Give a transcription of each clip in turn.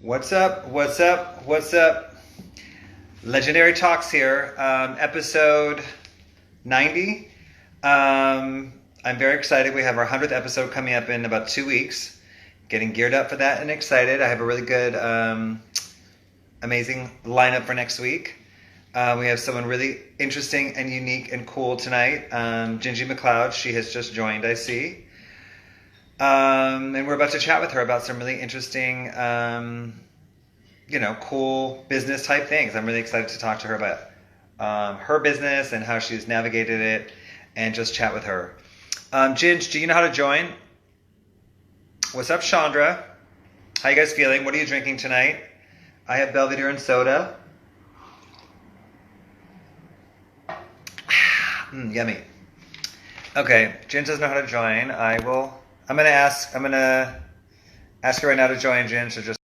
What's up? What's up? What's up? Legendary Talks here, episode 90. I'm very excited. We have our 100th episode coming up in about 2 weeks. Getting geared up for that and excited. I have a really good, amazing lineup for next week. We have someone really interesting and unique and cool tonight. Gingie Mcleod. She has just joined, I see. And we're about to chat with her about some really interesting, cool business type things. I'm really excited to talk to her about her business and how she's navigated it and just chat with her. Ginge, do you know how to join? What's up, Chandra? How you guys feeling? What are you drinking tonight? I have Belvedere and soda. Yummy. Okay, Ginge doesn't know how to join. I'm gonna ask her right now to join. Ginge, so just.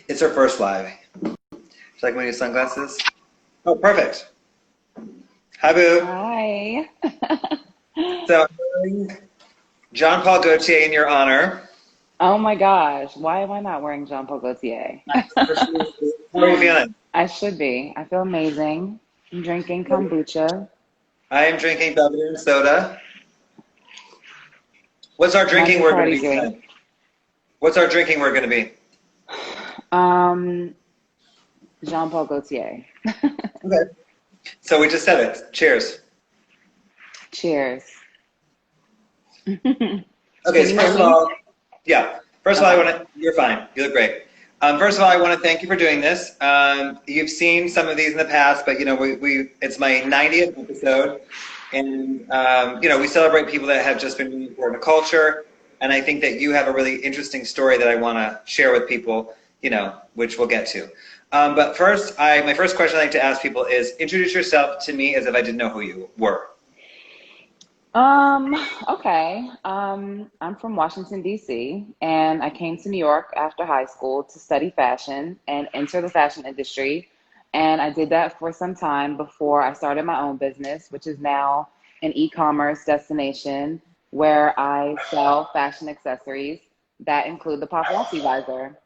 It's her first live. She's like my new sunglasses. Oh, perfect. Hi, boo. Hi. So, John Paul Gaultier in your honor. Oh my gosh, why am I not wearing Jean Paul Gaultier? How are you feeling? I should be. I feel amazing. I'm drinking kombucha. I am drinking Belvedere and soda. What's our drinking word going to be tonight? What's our drinking word going to be? Jean Paul Gaultier. Okay. So we just said it. Cheers. Cheers. Okay, so first of all, you're fine. You look great. First of all, I want to thank you for doing this. You've seen some of these in the past, but it's my 90th episode. And, we celebrate people that have just been really important to culture. And I think that you have a really interesting story that I want to share with people, which we'll get to. But first, my first question I like to ask people is introduce yourself to me as if I didn't know who you were. Okay. I'm from Washington, D.C., and I came to New York after high school to study fashion and enter the fashion industry. And I did that for some time before I started my own business, which is now an e-commerce destination where I sell fashion accessories that include the paparazzi visor.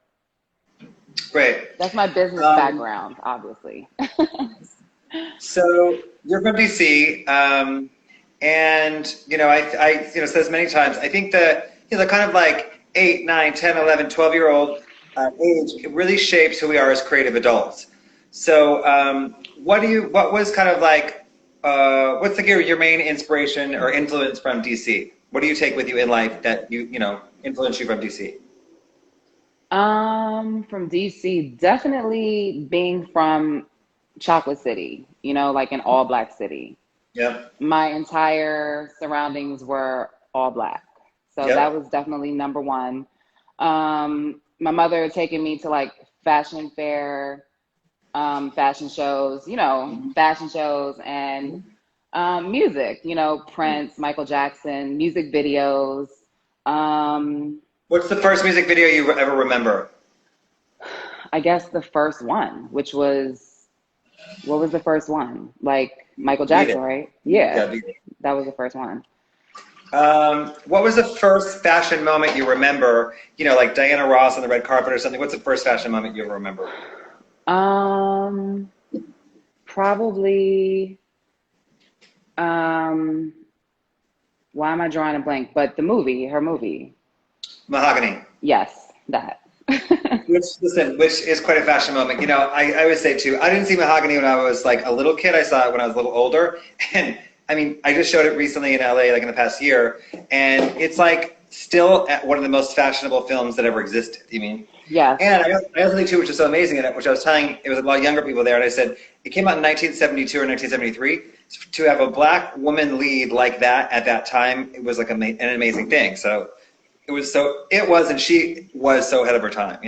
Great. That's my business background, obviously. So you're from DC, and I said this many times. I think that the kind of like 8, 9, 10, 11, 12-year-old age, it really shapes who we are as creative adults. So, what's your main inspiration or influence from DC? What do you take with you in life that influenced you from DC? From DC, definitely being from Chocolate City, like an all black city. Yep. My entire surroundings were all black. So Yep. that was definitely number one. My mother had taken me to like fashion fair, fashion shows, and music, Prince, Michael Jackson, music videos. What's the first music video you ever remember? I guess the first one, what was the first one? Like Michael Jackson, right? Yeah, that was the first one. What was the first fashion moment you remember? Like Diana Ross on the red carpet or something. What's the first fashion moment you ever remember? Probably, why am I drawing a blank? But her movie. Mahogany. Yes, that. which is quite a fashion moment. I would say too, I didn't see Mahogany when I was like a little kid. I saw it when I was a little older. And I mean, I just showed it recently in LA, like in the past year. And it's like still one of the most fashionable films that ever existed. You mean? Yeah. And I also think too, which is so amazing in it, which I was telling, it was a lot of younger people there. And I said, it came out in 1972 or 1973. To have a black woman lead like that at that time, it was like an amazing thing. So and she was so ahead of her time,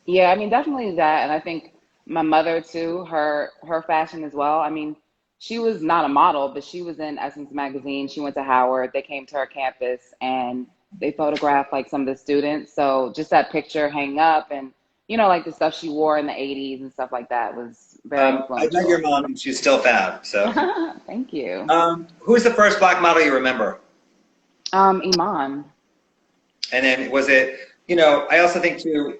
Yeah, I mean, definitely that. And I think my mother too, her fashion as well. I mean, she was not a model, but she was in Essence magazine. She went to Howard. They came to her campus and they photographed like some of the students. So just that picture hanging up and, like the stuff she wore in the 80s and stuff like that was very influential. I met your mom and she's still fab, so. Thank you. Who's the first black model you remember? Iman. And then was it, I also think too,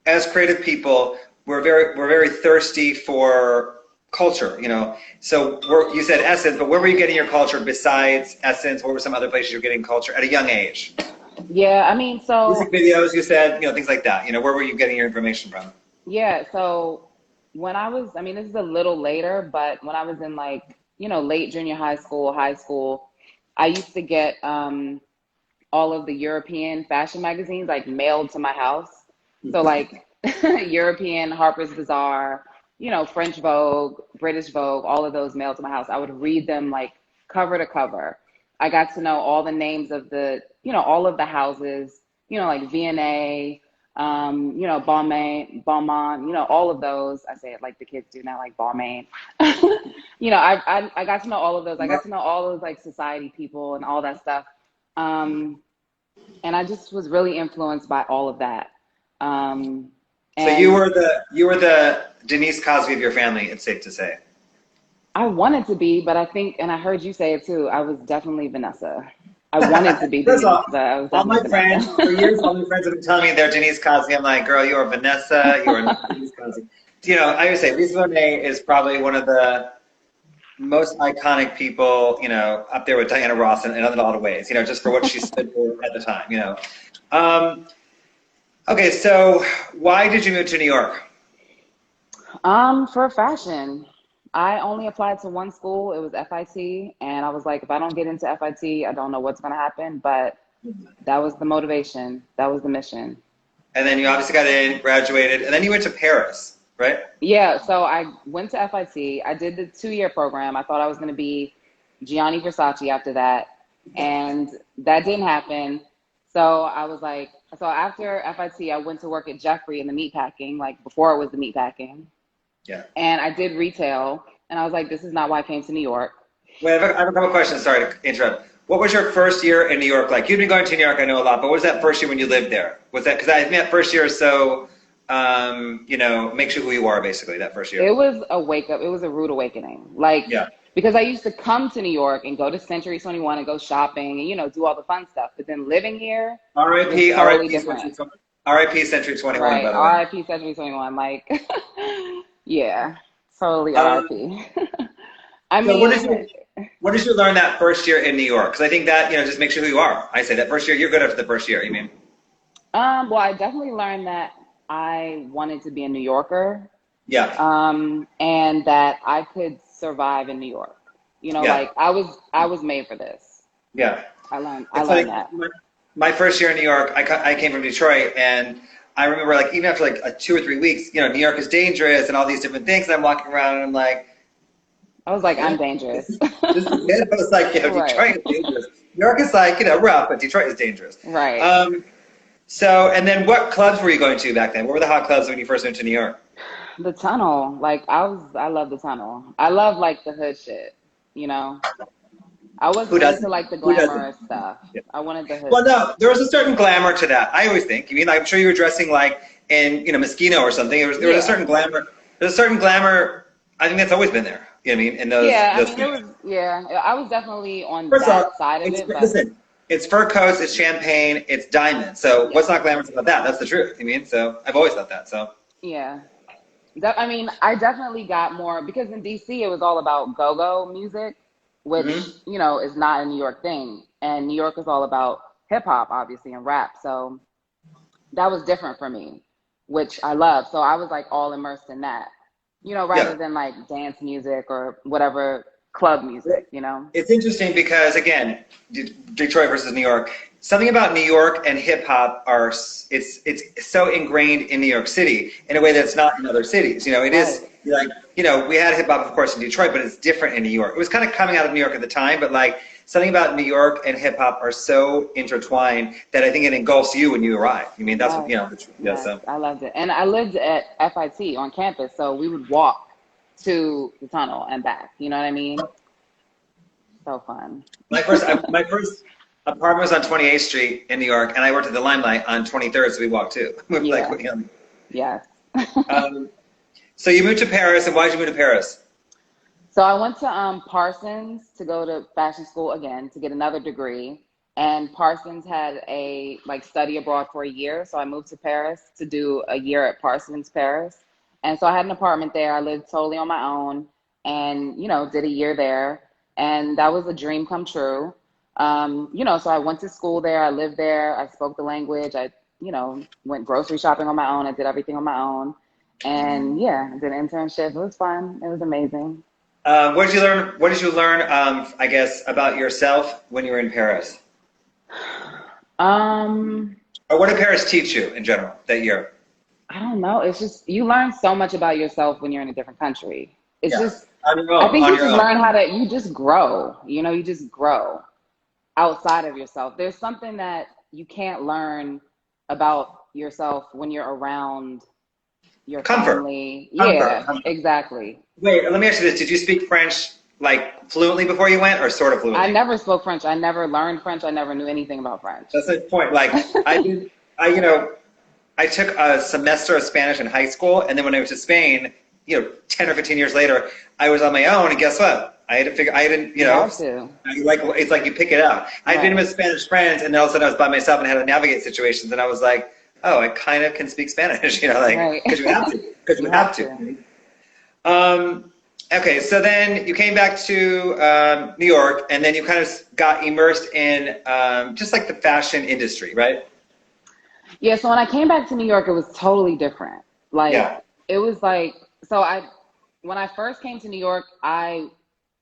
as creative people, we're very thirsty for culture, you know. So you said Essence, but where were you getting your culture besides Essence? What were some other places you were getting culture at a young age? Yeah, I mean, Music so videos, you said, you know, things like that. You know, where were you getting your information from? yeah, so when I was, I mean, this is a little later, but when I was in like, you know, late junior high school, I used to get all of the European fashion magazines like mailed to my house. So like European Harper's Bazaar, you know, French Vogue, British Vogue, all of those mailed to my house. I would read them like cover to cover. I got to know all the names of the, you know, all of the houses, you know, like V&A, you know, Balmain, Balmain, you know, all of those. I say it like the kids do now, like Balmain. You know, I got to know all of those. I got to know all those like society people and all that stuff. And I just was really influenced by all of that. So And you were the Denise Cosby of your family, it's safe to say. I wanted to be, but I think, and I heard you say it too, I was definitely Vanessa. I wanted to be First of Denise, all, but I was all my definitely friends, for Vanessa. years, all my friends have been telling me they're Denise Cosby. I'm like, girl, you're Vanessa, you're not Denise Cosby. You know, I would say Lisa Bonet is probably one of the most iconic people, you know, up there with Diana Ross in a lot of ways, you know, just for what she stood for at the time, you know. Okay, so why did you move to New York? For fashion, I only applied to one school. It was FIT, and I was like, if I don't get into FIT, I don't know what's gonna happen. But that was the motivation. That was the mission. And then you obviously got in, graduated, and then you went to Paris, right? Yeah, so I went to FIT. I did the 2-year program. I thought I was going to be Gianni Versace after that, and that didn't happen. So I was like, so after FIT, I went to work at Jeffrey in the meatpacking, like before it was the meatpacking, Yeah. and I did retail. And I was like, this is not why I came to New York. Wait, I have a couple questions. Sorry to interrupt. What was your first year in New York like? You've been going to New York, I know a lot, but what was that first year when you lived there? Was that, because I think that first year is so, you know, makes you who you are, basically, that first year. It was a wake up. It was a rude awakening. Like, Yeah. because I used to come to New York and go to Century 21 and go shopping and, you know, do all the fun stuff. But then living here was RIP, totally RIP Century, different. RIP Century 21, Right. by the way. RIP Century 21. Like, yeah, totally Um, RIP. I so mean, what did you learn that first year in New York? Because I think that, you know, just makes you who you are. I say that first year, you're good after the first year, you mean? well, I definitely learned that I wanted to be a New Yorker, Yeah. and that I could survive in New York. You know, Yeah. like I was made for this. Yeah. I It's learned like that. my first year in New York, I came from Detroit, and I remember like even after like 2 or 3 weeks, you know, New York is dangerous and all these different things, and I'm walking around and I'm like, I was like, yeah, I'm dangerous. this is it. I was like, you know, Right. Detroit is dangerous. New York is like, you know, rough, but Detroit is dangerous. Right. So, and then what clubs were you going to back then? What were the hot clubs when you first went to New York? The tunnel. Like I love the tunnel. I love like the hood shit, you know. I Who wasn't into doesn't? like the Who doesn't? glamorous stuff. Yeah. I wanted the hood Well, stuff. no, there was a certain glamour to that. I always think. I mean, I'm sure you were dressing like in, you know, Moschino or something. There was a Yeah. certain glamour. There's a certain glamour. I think that's always been there. You know what I mean? In Yeah, I those mean it things. was yeah, I was definitely on First of that all, side of it's it, but listen. It's fur coats. It's champagne. It's diamonds. So yeah. what's not glamorous about that? That's the truth. I mean, so I've always thought that. So. Yeah. I mean, I definitely got more because in DC it was all about go-go music, which, Hmm. you know, is not a New York thing. And New York is all about hip hop, obviously, and rap. So that was different for me, which I love. So I was like all immersed in that, you know, Yeah. rather than like dance music or whatever club music, you know? It's interesting because again, Detroit versus New York. Something about New York and hip hop it's so ingrained in New York City in a way that's not in other cities. You know, it is Right. like, you know, we had hip hop of course in Detroit, but it's different in New York. It was kind of coming out of New York at the time, but like something about New York and hip hop are so intertwined that I think it engulfs you when you arrive. I mean, that's what, Yes. you know, yeah, Yes. so. I loved it. And I lived at FIT on campus, so we would walk to the tunnel and back. You know what I mean? So fun. My first apartment was on 28th Street in New York, and I worked at the Limelight on 23rd, so we walked too. Like, Yeah. you know. Yes. um, so you moved to Paris, and why did you move to Paris? So I went to Parsons to go to fashion school again to get another degree. And Parsons had a like study abroad for a year. So I moved to Paris to do a year at Parsons, Paris. And so I had an apartment there. I lived totally on my own and, you know, did a year there. And that was a dream come true. You know, so I went to school there. I lived there. I spoke the language. I, you know, went grocery shopping on my own. I did everything on my own. And yeah, I did an internship. It was fun. It was amazing. What did you learn? What did you learn? I guess about yourself when you were in Paris, Um, or what did Paris teach you in general that year? I don't know. It's just you learn so much about yourself when you're in a different country. It's Yeah, just on your I own. think On you your just own. learn how to you just grow. You know, you just grow outside of yourself. There's something that you can't learn about yourself when you're around your Comfort. family. Comfort. Yeah, Comfort. exactly. Wait, let me ask you this: did you speak French like fluently before you went, or sort of I fluently? never spoke French. I never learned French. I never knew anything about French. That's the point. Like I did, you know, I took a semester of Spanish in high school, and then when I went to Spain, you know, 10 or 15 years later, I was on my own, and guess what? I had to figure. I didn't, you You know, have to. like it's like you pick it up. I'd been Right. with Spanish friends, and then all of a sudden I was by myself and had to navigate situations, and I was like, oh, I kind of can speak Spanish, you know, like Right. because you have to, because you You have have to. to. Okay, so then you came back to New York, and then you kind of got immersed in just like the fashion industry, right? Yeah, so when I came back to New York, it was totally different. Like, Yeah. it was like, so when I first came to New York, you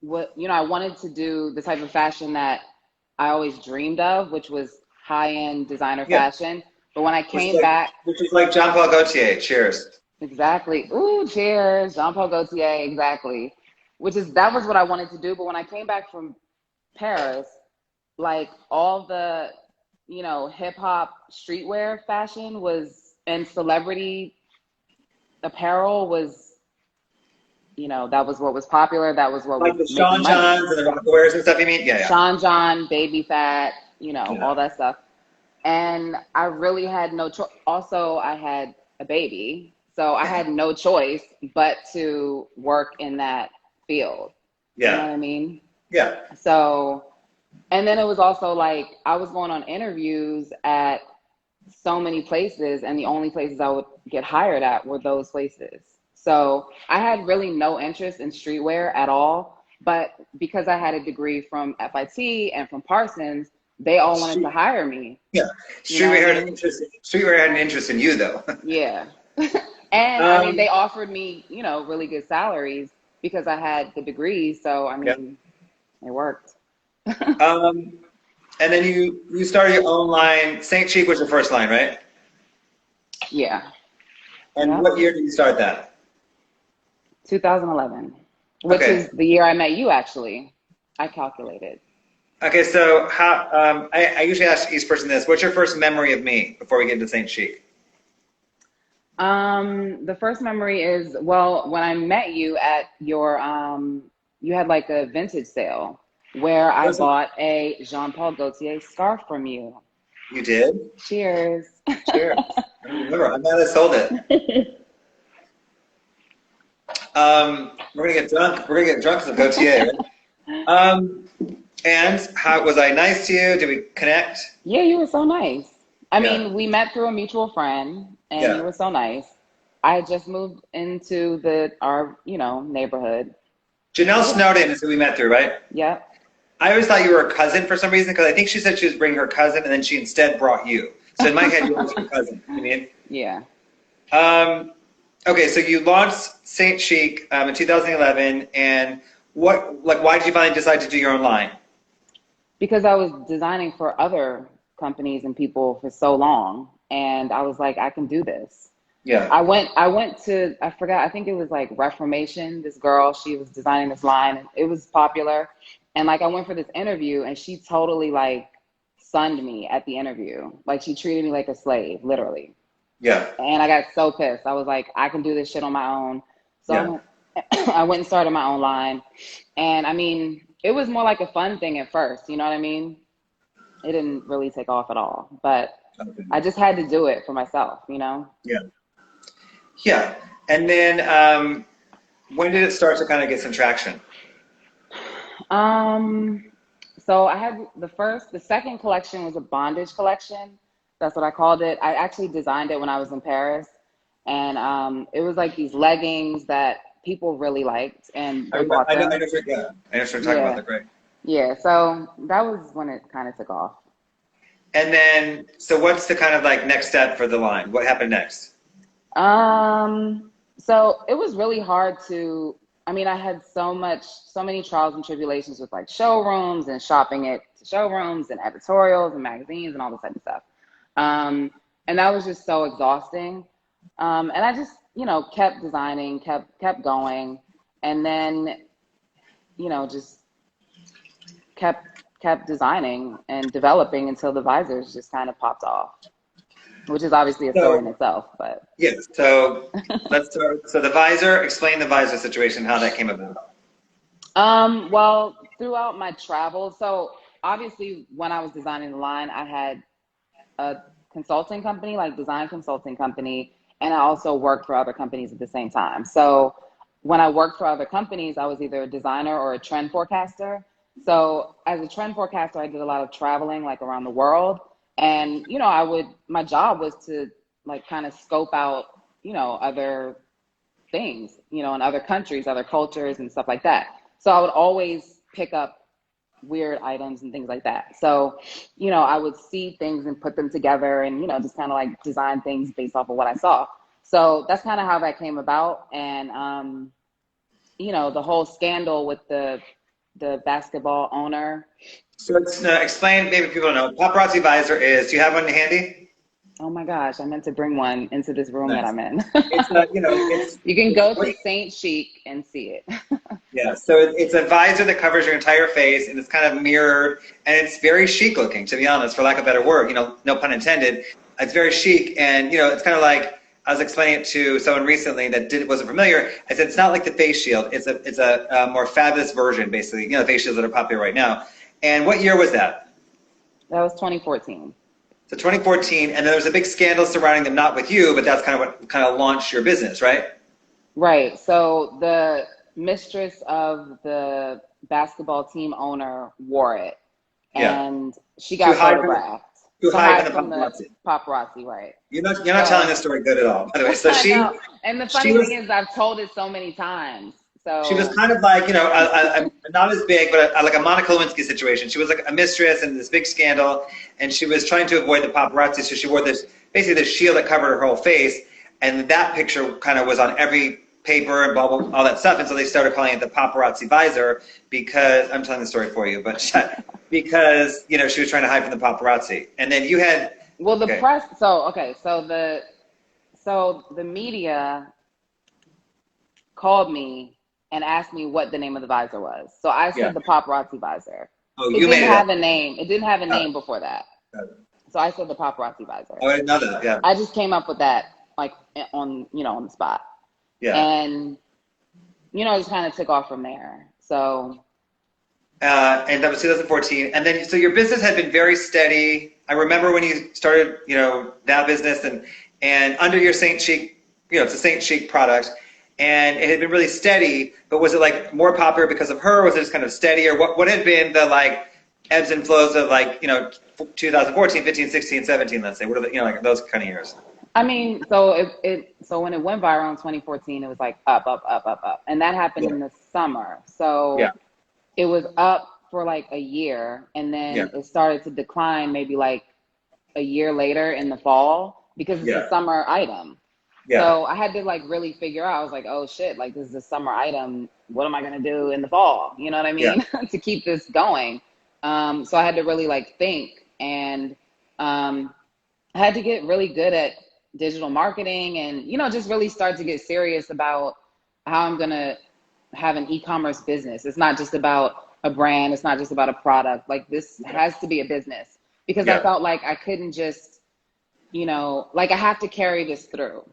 know, I wanted to do the type of fashion that I always dreamed of, which was high-end designer Yeah. fashion. But when I Which is came back, like Jean Paul Gaultier. Cheers. exactly, ooh, cheers, Jean-Paul Gaultier, exactly. That was what I wanted to do. But when I came back from Paris, like all the, you know, hip hop streetwear fashion was and celebrity apparel was, you know, that was what was popular. That was what Like was the making Sean money. Johns and the Rockaware and stuff, you mean? Yeah, yeah. Sean John, Baby Fat, you know, Yeah. all that stuff. And I really had no choice. Also, I had a baby. So I had no choice but to work in that field. You know Yeah. what I mean? Yeah. So, and then it was also like I was going on interviews at so many places, and the only places I would get hired at were those places. So I had really no interest in streetwear at all. But because I had a degree from FIT and from Parsons, they all wanted to Street, hire me. yeah. You know what I mean? Streetwear had an interest in you, though. Yeah. And I mean, um, they offered me, you know, really good salaries because I had the degree. So, I yeah. mean, it worked. Um, and then you started your own line. Saint Chic was your first line, right? Yeah. And Yep. what year did you start that? 2011, which Okay. is the year I met you, actually. I calculated. Okay, so how, I usually ask each person this. What's your first memory of me before we get into Saint Chic? The first memory is, well, when I met you at your, you had like a vintage sale where I Was it, bought a Jean-Paul Gaultier scarf from you. you did? Cheers. Cheers. I don't remember. I might have sold it. We're gonna get drunk. We're gonna get drunk some Gautier. Right? And how was I nice to you? Did we connect? Yeah, you were so nice. I Yeah. mean, we met through a mutual friend, and you Yeah. were so nice. I had just moved into our, you know, neighborhood. Janelle So yeah, Snowden is who we met through, right? yep, I always thought you were a cousin for some reason because I think she said she was bringing her cousin and then she instead brought you. So in my head, you were her cousin. You mean? yeah. Um, okay, so you launched Saint Chic in 2011, and why did you finally decide to do your own line? Because I was designing for other companies and people for so long, and I was like, I can do this. Yeah. I went to, I forgot, I think it was like Reformation, this girl, she was designing this line, and it was popular. And like I went for this interview, and she totally like sunned me at the interview. Like she treated me like a slave, literally. Yeah. And I got so pissed. I was like, I can do this shit on my own. So Yeah. I went and started my own line. And I mean, it was more like a fun thing at first, you know what I mean? It didn't really take off at all, but Okay. I just had to do it for myself, you know? Yeah. Yeah. And then when did it start to kind of get some traction? Um, So I had the second collection was a bondage collection. That's what I called it. I actually designed it when I was in Paris. And it was like these leggings that people really liked and they bought I know, them. yeah. I know what you're talking about. Yeah. They're great. Yeah. So that was when it kind of took off. And then, so what's the kind of like next step for the line? What happened next? So it was really hard to, I mean, I had so many trials and tribulations with like showrooms and shopping at showrooms and editorials and magazines and all this type of stuff. And that was just so exhausting. And I just, kept designing, kept going. And then, just kept designing and developing until the visors just kind of popped off, which is obviously a story in itself, but. Yes, so let's start. So the visor, explain the visor situation, how that came about. Well, throughout my travels, so obviously when I was designing the line, I had a consulting company, like design consulting company, and I also worked for other companies at the same time. So when I worked for other companies, I was either a designer or a trend forecaster. So as a trend forecaster, I did a lot of traveling, like around the world. And, my job was to like kind of scope out, other things, in other countries, other cultures and stuff like that. So I would always pick up weird items and things like that. So, I would see things and put them together and, just kind of like design things based off of what I saw. So that's kind of how that came about. And, the whole scandal with the basketball owner. So let's explain, maybe people don't know, paparazzi visor is, do you have one handy? Oh my gosh, I meant to bring one into this room that I'm in. It's you can go to Saint Chic and see it. Yeah, so it's a visor that covers your entire face and it's kind of mirrored and it's very chic looking, to be honest, for lack of a better word, no pun intended. It's very chic and, it's kind of like, I was explaining it to someone recently that wasn't familiar. I said, it's not like the face shield. It's a more fabulous version, basically, the face shields that are popular right now. And what year was that? That was 2014. So 2014, and then there was a big scandal surrounding them, not with you, but that's kind of what kind of launched your business, right? Right. So the mistress of the basketball team owner wore it, and she got photographed. To hide from the paparazzi, right? You're not telling this story good at all, by the way. So and the funny thing is, I've told it so many times. So she was kind of like, not as big, but like a Monica Lewinsky situation. She was like a mistress in this big scandal, and she was trying to avoid the paparazzi, so she wore basically this shield that covered her whole face, and that picture kind of was on every paper and blah, blah, all that stuff, and so they started calling it the paparazzi visor because, I'm telling the story for you, but because, she was trying to hide from the paparazzi. And then you had... Well, the press, so the media called me and asked me what the name of the visor was. So I said the paparazzi visor. Oh, you made it have a name. It didn't have a name before that. So I said the paparazzi visor. Oh, I didn't know that, yeah. I just came up with that, like, on the spot. Yeah. And, it just kind of took off from there. So. And that was 2014. And then, so your business had been very steady. I remember when you started, that business and under your Saint Chic, it's a Saint Chic product. And it had been really steady, but was it like more popular because of her? Was it just kind of steady, or what had been the like ebbs and flows of like 2014, 15, 16, 17, let's say? What are the like those kind of years? I mean, so so when it went viral in 2014, it was like up, up, up, up, up, and that happened in the summer. So it was up for like a year, and then it started to decline maybe like a year later in the fall because it's a summer item. Yeah. So I had to like really figure out, I was like, oh shit, like this is a summer item. What am I going to do in the fall? You know what I mean? To keep this going. So I had to really like think, and I had to get really good at digital marketing and, just really start to get serious about how I'm going to have an e-commerce business. It's not just about a brand. It's not just about a product. Like this has to be a business because I felt like I couldn't just, like I have to carry this through.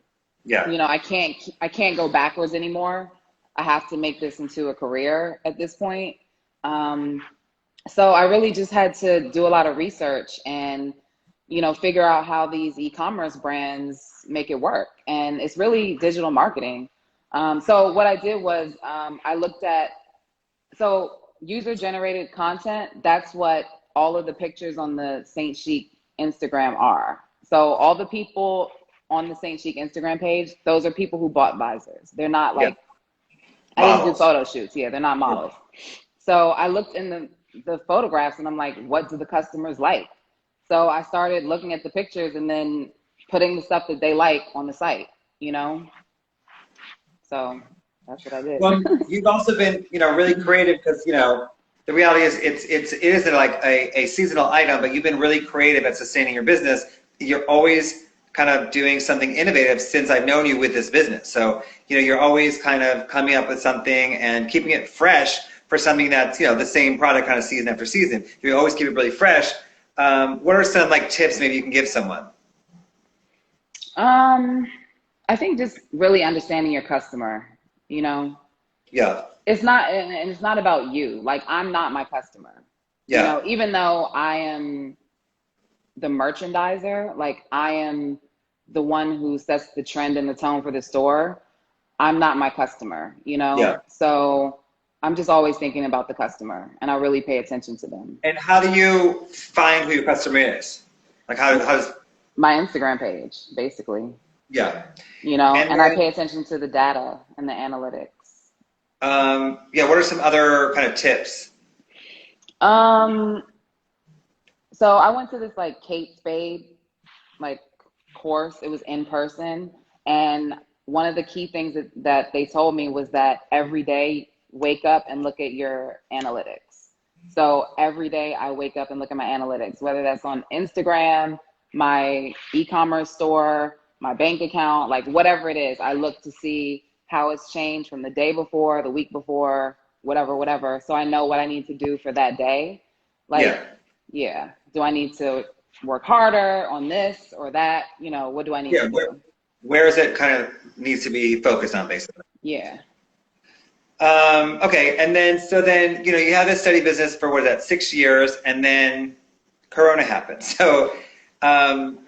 Yeah. I can't go backwards anymore. I have to make this into a career at this point. So I really just had to do a lot of research and, figure out how these e-commerce brands make it work. And it's really digital marketing. So what I did was I looked at, so user generated content, that's what all of the pictures on the Saint Chic Instagram are. So all the people on the Saint Chic Instagram page, those are people who bought visors. They're not like, I didn't do photo shoots. Yeah, they're not models. So I looked in the photographs and I'm like, what do the customers like? So I started looking at the pictures and then putting the stuff that they like on the site, you know? So that's what I did. Well, you've also been, really creative because, the reality is it isn't like a seasonal item, but you've been really creative at sustaining your business. You're always kind of doing something innovative since I've known you with this business. So, you're always kind of coming up with something and keeping it fresh for something that's, the same product kind of season after season. You always keep it really fresh. What are some like tips maybe you can give someone? I think just really understanding your customer, Yeah. It's not about you. Like, I'm not my customer. Yeah. Even though I am the merchandiser, like I am the one who sets the trend and the tone for the store, I'm not my customer, Yeah. So I'm just always thinking about the customer and I really pay attention to them. And how do you find who your customer is? Like how does my Instagram page, basically. Yeah. And I pay attention to the data and the analytics. What are some other kind of tips? So I went to this like Kate Spade course. It was in person, and one of the key things that they told me was that every day wake up and look at your analytics. So every day I wake up and look at my analytics, whether that's on Instagram, my e-commerce store, my bank account, like whatever it is, I look to see how it's changed from the day before, the week before, whatever. So I know what I need to do for that day. Do I need to work harder on this or that? What do I need to do? Where is it kind of needs to be focused on, basically? Yeah. Okay, and then you have this steady business for 6 years, and then Corona happened. So March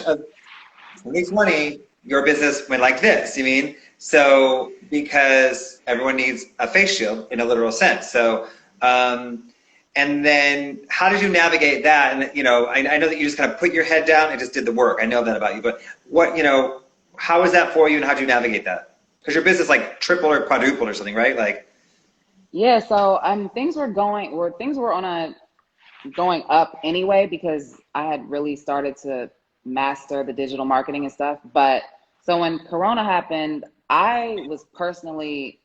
of 2020, your business went like this. So because everyone needs a face shield in a literal sense. So and then how did you navigate that? And I know that you just kind of put your head down and just did the work. I know that about you, but how was that for you, and how did you navigate that? Because your business tripled or quadrupled or something, right? Yeah. So things were going up anyway, because I had really started to master the digital marketing and stuff. But so when Corona happened, I was personally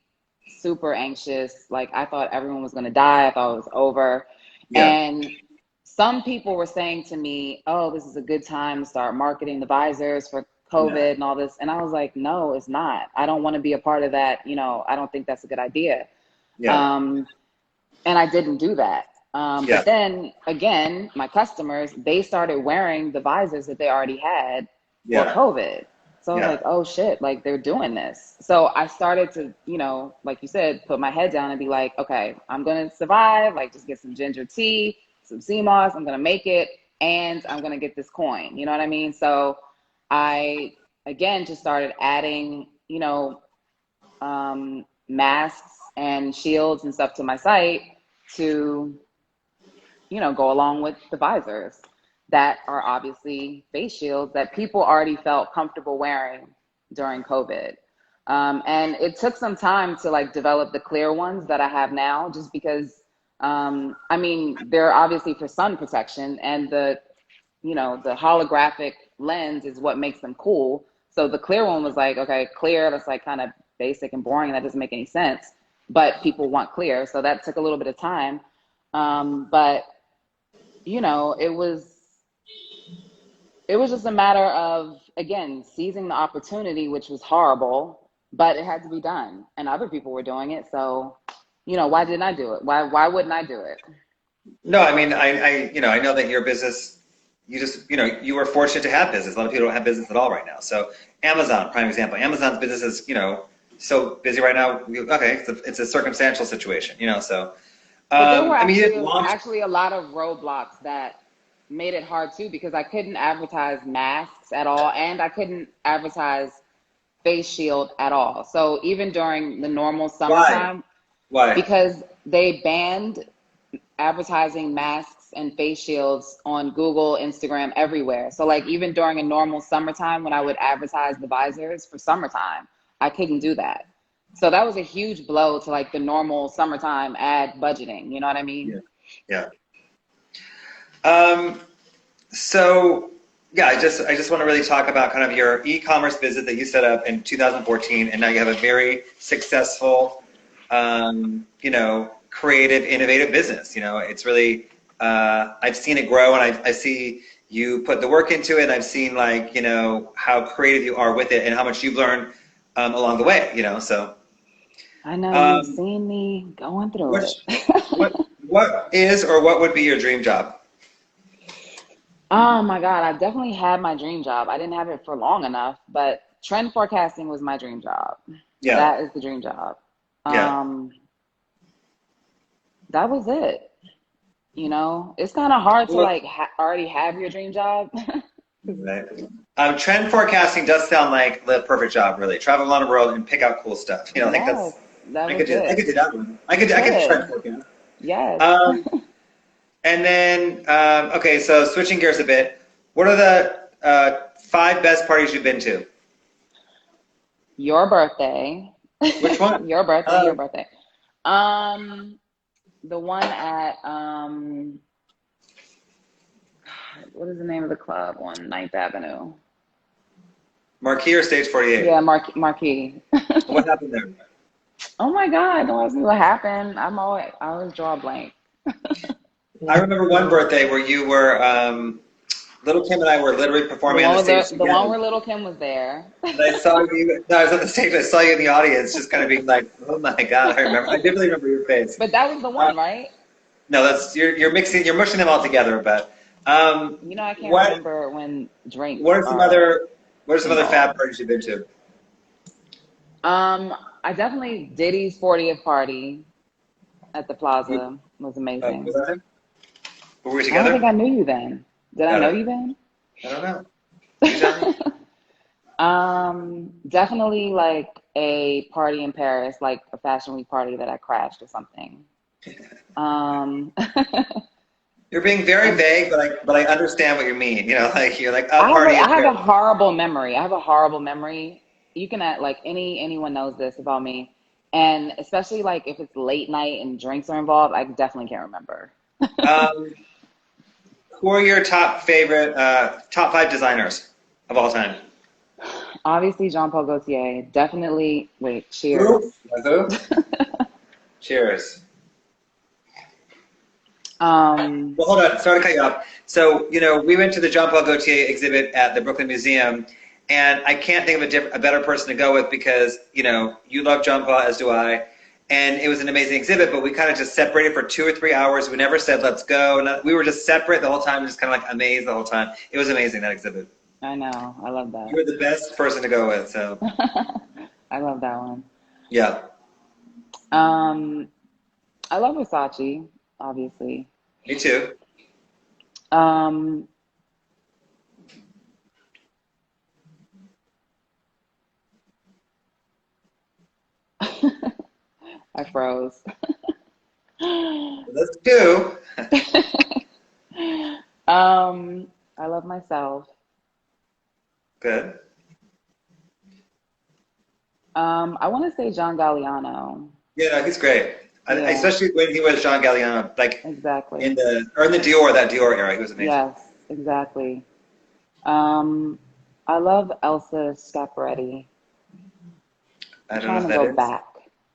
super anxious. Like, I thought everyone was going to die. I thought it was over. Yeah. And some people were saying to me, oh, this is a good time to start marketing the visors for COVID and all this. And I was like, no, it's not. I don't want to be a part of that. I don't think that's a good idea. Yeah. And I didn't do that. But then again, my customers, they started wearing the visors that they already had for COVID. So I was like, oh shit, like they're doing this. So I started to, like you said, put my head down and be like, okay, I'm going to survive. Like, just get some ginger tea, some sea moss. I'm going to make it, and I'm going to get this coin. You know what I mean? So I, again, just started adding, masks and shields and stuff to my site to, go along with the visors that are obviously face shields that people already felt comfortable wearing during COVID. And it took some time to develop the clear ones that I have now, just because, they're obviously for sun protection, and the holographic lens is what makes them cool. So the clear one was like, okay, clear, that's kind of basic and boring. That doesn't make any sense, but people want clear. So that took a little bit of time. But it was just a matter of, again, seizing the opportunity, which was horrible, but it had to be done, and other people were doing it. So, why didn't I do it? Why wouldn't I do it? No, I know that your business, you were fortunate to have business. A lot of people don't have business at all right now. So Amazon, prime example. Amazon's business is, so busy right now. Okay, it's a circumstantial situation, so. But there were actually a lot of roadblocks that made it hard too, because I couldn't advertise masks at all, and I couldn't advertise face shield at all. So even during the normal summertime, Why? because they banned advertising masks and face shields on Google, Instagram, everywhere. So like even during a normal summertime when I would advertise the visors for summertime, I couldn't do that. So that was a huge blow to like the normal summertime ad budgeting. You know what I mean? Yeah. So yeah, I just want to really talk about kind of your e-commerce business that you set up in 2014, and now you have a very successful, creative, innovative business. It's really, I've seen it grow, and I see you put the work into it, and I've seen like, how creative you are with it and how much you've learned along the way, so. I know you've seen me going through it. What is or what would be your dream job? Oh my God, I definitely had my dream job. I didn't have it for long enough, but trend forecasting was my dream job. Yeah. That is the dream job. Yeah. That was it. It's kind of hard to Well, like already have your dream job. right. Trend forecasting does sound like the perfect job, really. Travel around the world and pick out cool stuff. I think Yes, that I was could do that one. I could trend forecast. Yes. And then, okay, so switching gears a bit, what are the 5 best parties you've been to? Your birthday. Which one? Your birthday. The one at what is the name of the club on Ninth Avenue? Marquee or Stage 48? Yeah, Marquee. What happened there? Oh my God, don't ask me what happened. I always draw a blank. I remember one birthday where you were, Little Kim and I were literally performing on the stage. The one where Little Kim was there. And I saw you, no, I was on the stage, I saw you in the audience just kind of being like, oh my God, I definitely remember your face. But that was the one, right? No, you're mushing them all together, but. I can't remember when drinks. What are some other fab parties you've been to? I definitely Diddy's 40th party at the Plaza was amazing. Was that him? Were we I together? don't think I knew you then. Did I know you then? I don't know. Definitely like a party in Paris, like a Fashion Week party that I crashed or something. You're being very vague, but I understand what you mean. You're like a party. I have a horrible memory. You can like anyone knows this about me, and especially like if it's late night and drinks are involved, I definitely can't remember. Who are your top 5 designers of all time? Obviously, Paul Gaultier. Definitely. Wait, cheers. Who? Cheers. Well, hold on. Sorry to cut you off. So, we went to the Paul Gaultier exhibit at the Brooklyn Museum, and I can't think of a better person to go with because, you love Paul, as do I. And it was an amazing exhibit, but we kind of just separated for 2 or 3 hours. We never said, let's go. We were just separate the whole time, just kind of like amazed the whole time. It was amazing, that exhibit. I know. I love that. You were the best person to go with, so. I love that one. Yeah. I love Versace, obviously. Me too. I froze. Let's do. I love myself. Good. I want to say John Galliano. Yeah, no, he's great. Yeah. Especially when he was John Galliano, like Exactly. in the Dior era, he was amazing. Yes, exactly. I love Elsa Schiaparelli. I don't know who I'm trying to that go is. back.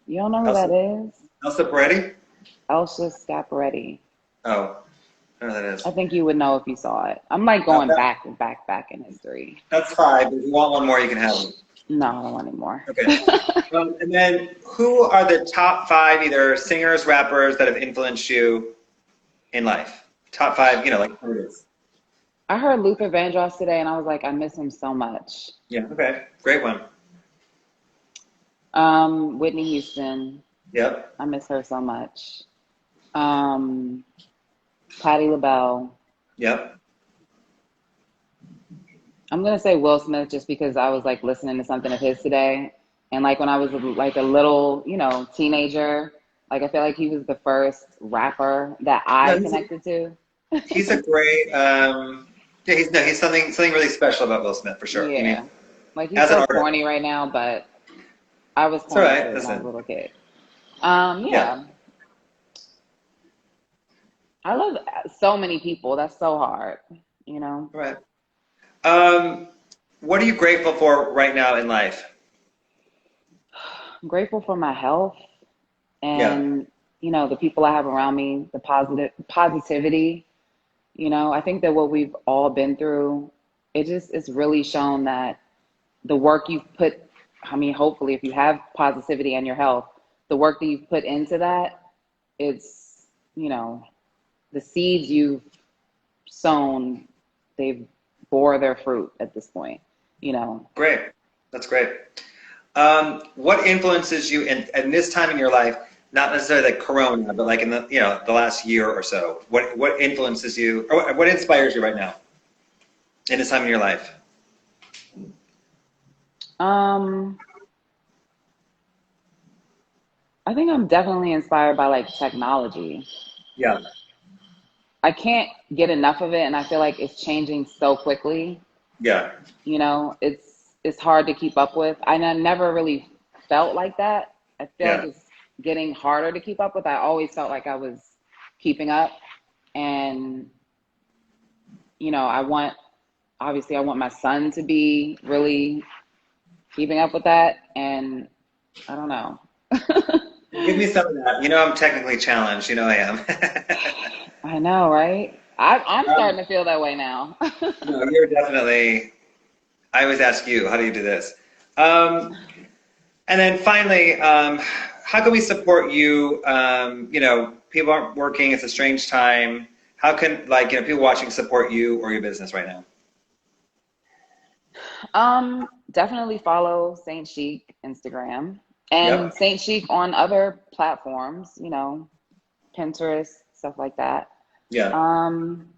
You don't know who that is? Elsa Peretti? Elsa Schiaparelli. Oh, I don't know who that is. I think you would know if you saw it. I'm like going back in history. That's fine. But if you want one more, you can have one. No, I don't want any more. Okay. And then who are the top 5 either singers, rappers that have influenced you in life? Top 5, like who it is. I heard Luther Vandross today, and I was like, I miss him so much. Yeah, okay. Great one. Whitney Houston. Yep. I miss her so much. Patti LaBelle. Yep. I'm gonna say Will Smith just because I was like listening to something of his today, and like when I was like a little, teenager, Like, I feel like he was the first rapper that I connected to. He's a great, yeah, he's something really special about Will Smith for sure. I Yeah. mean, Like, he's as an so artist, corny right now, but I was it's all corny right. too when I was a Listen, little kid. yeah, Yeah. I love so many people. That's so hard, you know? all right. Um, what are you grateful for right now in life? I'm grateful for my health Yeah, and, you know, the people I have around me, the positivity. You know, I think that what we've all been through, it's really shown that the work you've put, I mean, hopefully if you have positivity and your health, the work that you've put into that, it's, you know, the seeds you've sown, they've bore their fruit at this point, you know. great. That's great. What influences you in this time in your life? Not necessarily like Corona, but like in the the last year or so. What influences you, or what inspires you right now in this time in your life? Um, I think I'm definitely inspired by like technology. Yeah, I can't get enough of it, and I feel like it's changing so quickly. yeah, You know, it's hard to keep up with. I never really felt like that. I feel like yeah, it's getting harder to keep up with. I always felt like I was keeping up, and you know, obviously I want my son to be really keeping up with that, and I don't know. Give me some of that. You know, I'm technically challenged. You know, I am. I know, right? I'm um, starting to feel that way now. no, you're definitely. I always ask you, how do you do this? Um, and then finally, how can we support you? People aren't working. It's a strange time. How can people watching support you or your business right now? Definitely follow Saint Chic Instagram and Yep. Saint Chic on other platforms, you know, Pinterest, stuff like that. Yeah. Um,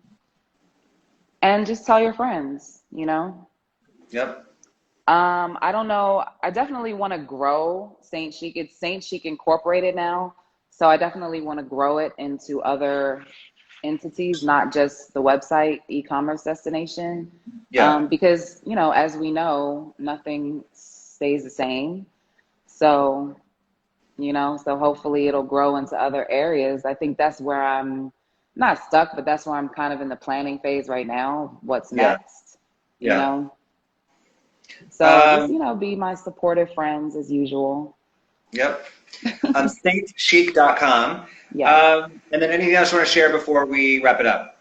and just tell your friends, you know. Yep. I don't know. I definitely want to grow Saint Chic. It's Saint Chic Incorporated now. So I definitely want to grow it into other entities, not just the website e-commerce destination. Yeah. Because, you know, as we know, nothing stays the same. So, you know, so hopefully it'll grow into other areas. I think that's where I'm not stuck, but that's where I'm kind of in the planning phase right now. What's Yeah. next, you Yeah. know? So just, Um, you know, be my supportive friends as usual. yep. Saintchic.com. Yes. And then anything else you want to share before we wrap it up?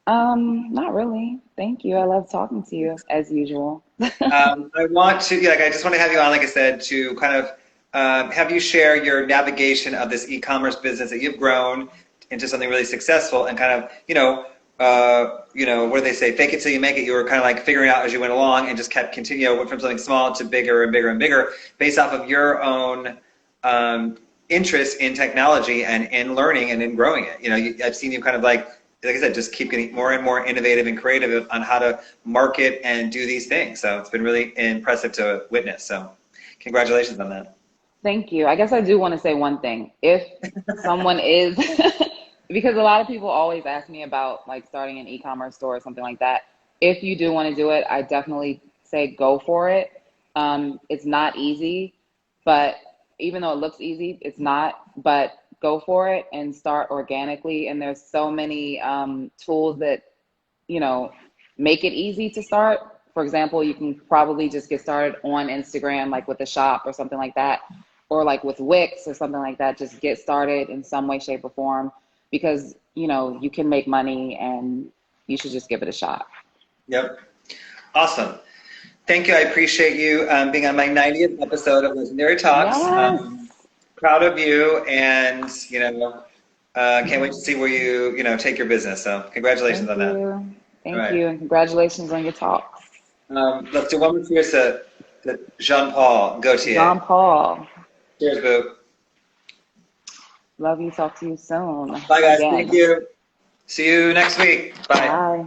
Not really. Thank you. I love talking to you as usual. I want to, I just want to have you on, like I said, to kind of have you share your navigation of this e-commerce business that you've grown into something really successful, and kind of, what do they say? Fake it till you make it. You were kind of like figuring out as you went along, and just kept went from something small to bigger and bigger and bigger, based off of your own interest in technology and in learning and in growing it. I've seen you kind of like I said, just keep getting more and more innovative and creative on how to market and do these things. So it's been really impressive to witness. So congratulations on that. Thank you. I guess I do want to say one thing. If someone is, because a lot of people always ask me about like starting an e-commerce store or something like that. If you do want to do it, I definitely say go for it. It's not easy, but even though it looks easy, it's not. But go for it and start organically. And there's so many tools that, you know, make it easy to start. For example, you can probably just get started on Instagram, like with a shop or something like that, or like with Wix or something like that. Just get started in some way, shape, or form, because, you know, you can make money and you should just give it a shot. Yep. Awesome. Thank you. I appreciate you being on my 90th episode of Legendary Talks. Yes. Proud of you, and can't wait to see where you take your business. So congratulations Thank on that. you. All Thank right. you. And congratulations on your talks. Let's do one more cheers to Jean-Paul Gaultier. Jean Paul. Cheers, boo. Love you. Talk to you soon. Bye, guys. Thank Again. you. See you next week. Bye. Bye.